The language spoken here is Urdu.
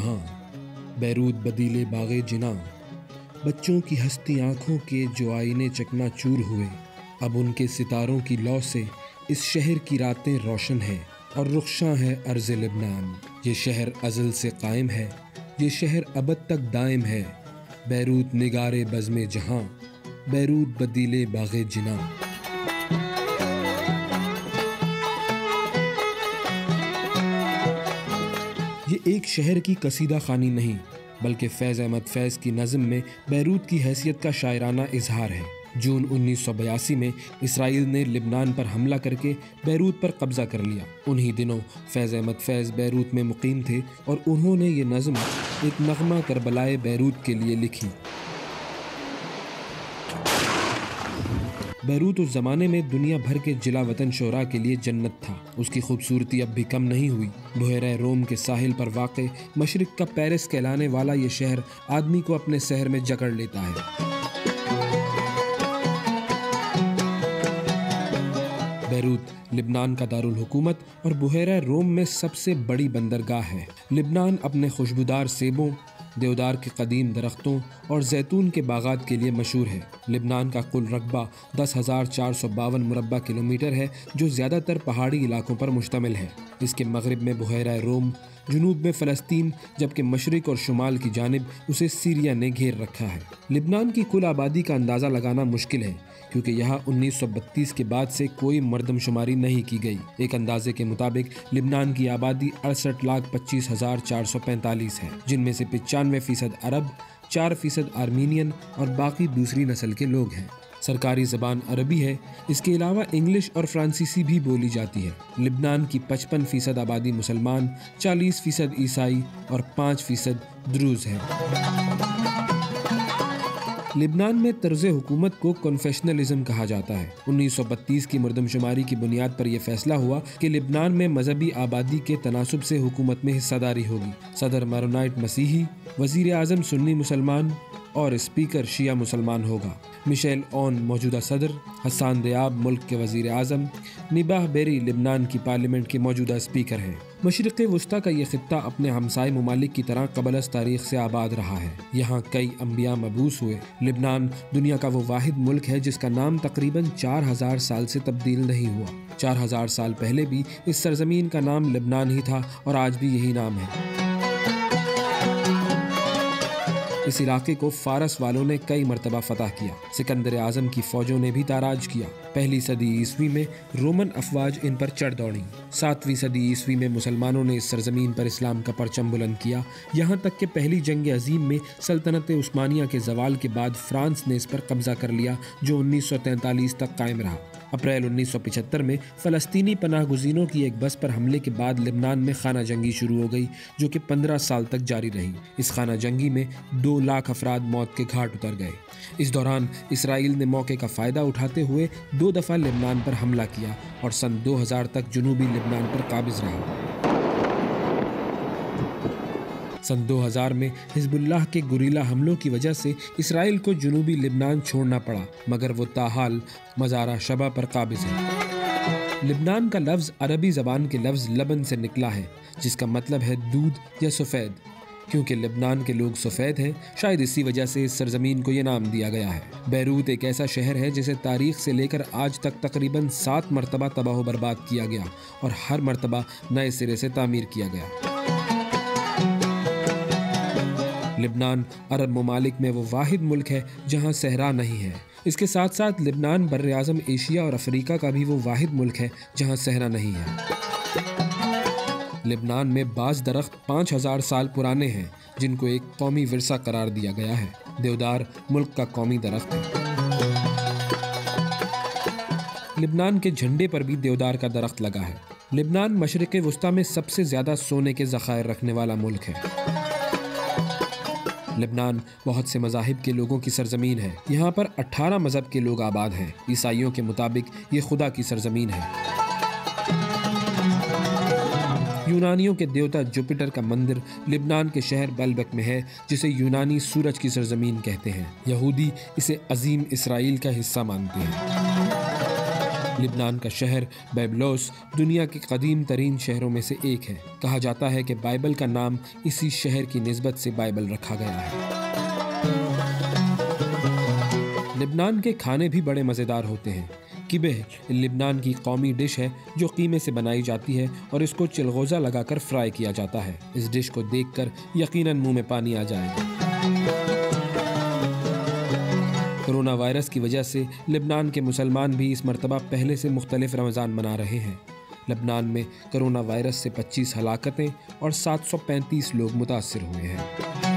جہاں، بیروت بدیلے باغ جناں، بچوں کی ہستی آنکھوں کے جو آئینے چکنا چور ہوئے، اب ان کے ستاروں کی لو سے اس شہر کی راتیں روشن ہیں اور رخشاں ہے ارض لبنان۔ یہ شہر ازل سے قائم ہے، یہ شہر ابد تک دائم ہے، بیروت نگارے بزم جہاں، بیروت بدیلے باغ جناں۔ یہ ایک شہر کی قصیدہ خوانی نہیں بلکہ فیض احمد فیض کی نظم میں بیروت کی حیثیت کا شاعرانہ اظہار ہے۔ جون 1982 میں اسرائیل نے لبنان پر حملہ کر کے بیروت پر قبضہ کر لیا۔ انہی دنوں فیض احمد فیض بیروت میں مقیم تھے اور انہوں نے یہ نظم ایک نغمہ کربلائے بیروت کے لیے لکھی۔ بیروت اس زمانے میں دنیا بھر کے جلا وطن شعراء کے لیے جنت تھا۔ اس کی خوبصورتی اب بھی کم نہیں ہوئی۔ بحیرہ روم کے ساحل پر واقع مشرق کا پیرس کہلانے والا یہ شہر آدمی کو اپنے سحر میں جکڑ لیتا ہے۔ بیروت لبنان کا دارالحکومت اور بحیرہ روم میں سب سے بڑی بندرگاہ ہے۔ لبنان اپنے خوشبودار سیبوں، دیودار کے قدیم درختوں اور زیتون کے باغات کے لیے مشہور ہے۔ لبنان کا کل رقبہ 10,452 مربع کلومیٹر ہے جو زیادہ تر پہاڑی علاقوں پر مشتمل ہے۔ اس کے مغرب میں بحیرہ روم، جنوب میں فلسطین، جبکہ مشرق اور شمال کی جانب اسے سیریا نے گھیر رکھا ہے۔ لبنان کی کل آبادی کا اندازہ لگانا مشکل ہے کیونکہ یہاں 1932 کے بعد سے کوئی مردم شماری نہیں کی گئی۔ ایک اندازے کے مطابق لبنان کی آبادی 68,25,445 ہے، جن میں سے 95% عرب، 4% آرمینین اور باقی دوسری نسل کے لوگ ہیں۔ سرکاری زبان عربی ہے، اس کے علاوہ انگلش اور فرانسیسی بھی بولی جاتی ہے۔ لبنان کی 55% آبادی مسلمان، 40% عیسائی اور 5% دروز ہے۔ لبنان میں طرز حکومت کو کنفیشنلزم کہا جاتا ہے۔ 1932 کی مردم شماری کی بنیاد پر یہ فیصلہ ہوا کہ لبنان میں مذہبی آبادی کے تناسب سے حکومت میں حصہ داری ہوگی۔ صدر مارونائٹ مسیحی، وزیر اعظم سنی مسلمان اور اسپیکر شیعہ مسلمان ہوگا۔ مشیل اون موجودہ صدر، حسان دیاب ملک کے وزیر اعظم، نباہ بیری لبنان کی پارلیمنٹ کے موجودہ اسپیکر ہیں۔ مشرق وسطیٰ کا یہ خطہ اپنے ہمسائے ممالک کی طرح قبل از تاریخ سے آباد رہا ہے۔ یہاں کئی انبیاء مبعوث ہوئے۔ لبنان دنیا کا وہ واحد ملک ہے جس کا نام تقریباً 4,000 سال سے تبدیل نہیں ہوا۔ 4,000 سال پہلے بھی اس سرزمین کا نام لبنان ہی تھا اور آج بھی یہی نام ہے۔ اس علاقے کو فارس والوں نے کئی مرتبہ فتح کیا۔ سکندر اعظم کی فوجوں نے بھی تاراج کیا۔ پہلی صدی عیسوی میں رومن افواج ان پر چڑھ دوڑیں۔ 7ویں صدی عیسوی میں مسلمانوں نے اس سرزمین پر اسلام کا پرچم بلند کیا، یہاں تک کہ پہلی جنگ عظیم میں سلطنت عثمانیہ کے زوال کے بعد فرانس نے اس پر قبضہ کر لیا جو 1943 تک قائم رہا۔ اپریل 1975 میں فلسطینی پناہ گزینوں کی ایک بس پر حملے کے بعد لبنان میں خانہ جنگی شروع ہو گئی جو کہ 15 سال تک جاری رہی۔ اس خانہ جنگی میں 2 لاکھ افراد موت کے گھاٹ اتر گئے۔ اس دوران اسرائیل نے موقع کا فائدہ اٹھاتے ہوئے 2 دفعہ لبنان پر حملہ کیا اور سن 2000 تک جنوبی لبنان پر قابض رہا۔ سن 2000 میں حزب اللہ کے گوریلا حملوں کی وجہ سے اسرائیل کو جنوبی لبنان چھوڑنا پڑا، مگر وہ تاحال مزارع شبہ پر قابض ہے۔ لبنان کا لفظ عربی زبان کے لفظ لبن سے نکلا ہے جس کا مطلب ہے دودھ یا سفید۔ کیونکہ لبنان کے لوگ سفید ہیں، شاید اسی وجہ سے اس سرزمین کو یہ نام دیا گیا ہے۔ بیروت ایک ایسا شہر ہے جسے تاریخ سے لے کر آج تک تقریباً 7 مرتبہ تباہ و برباد کیا گیا اور ہر مرتبہ نئے سرے سے تعمیر کیا گیا۔ لبنان عرب ممالک میں وہ واحد ملک ہے جہاں صحرا نہیں ہے۔ اس کے ساتھ ساتھ لبنان بر اعظم ایشیا اور افریقہ کا بھی وہ واحد ملک ہے جہاں صحرا نہیں ہے۔ لبنان میں بعض درخت 5,000 سال پرانے ہیں جن کو ایک قومی ورثہ قرار دیا گیا ہے۔ دیودار ملک کا قومی درخت ہے۔ لبنان کے جھنڈے پر بھی دیودار کا درخت لگا ہے۔ لبنان مشرق وسطیٰ میں سب سے زیادہ سونے کے ذخائر رکھنے والا ملک ہے۔ لبنان بہت سے مذاہب کے لوگوں کی سرزمین ہے۔ یہاں پر 18 مذہب کے لوگ آباد ہیں۔ عیسائیوں کے مطابق یہ خدا کی سرزمین ہے۔ یونانیوں کے دیوتا جوپیٹر کا مندر لبنان کے شہر بیلبک میں ہے جسے یونانی سورج کی سرزمین کہتے ہیں۔ یہودی اسے عظیم اسرائیل کا حصہ مانتے ہیں۔ لبنان کا شہر بیبلوس دنیا کے قدیم ترین شہروں میں سے ایک ہے۔ کہا جاتا ہے کہ بائبل کا نام اسی شہر کی نسبت سے بائبل رکھا گیا ہے۔ لبنان کے کھانے بھی بڑے مزیدار ہوتے ہیں۔ کبہ لبنان کی قومی ڈش ہے جو قیمے سے بنائی جاتی ہے اور اس کو چلغوزہ لگا کر فرائی کیا جاتا ہے۔ اس ڈش کو دیکھ کر یقیناً منہ میں پانی آ جائے گا۔ کرونا وائرس کی وجہ سے لبنان کے مسلمان بھی اس مرتبہ پہلے سے مختلف رمضان منا رہے ہیں۔ لبنان میں کرونا وائرس سے 25 ہلاکتیں اور 735 لوگ متاثر ہوئے ہیں۔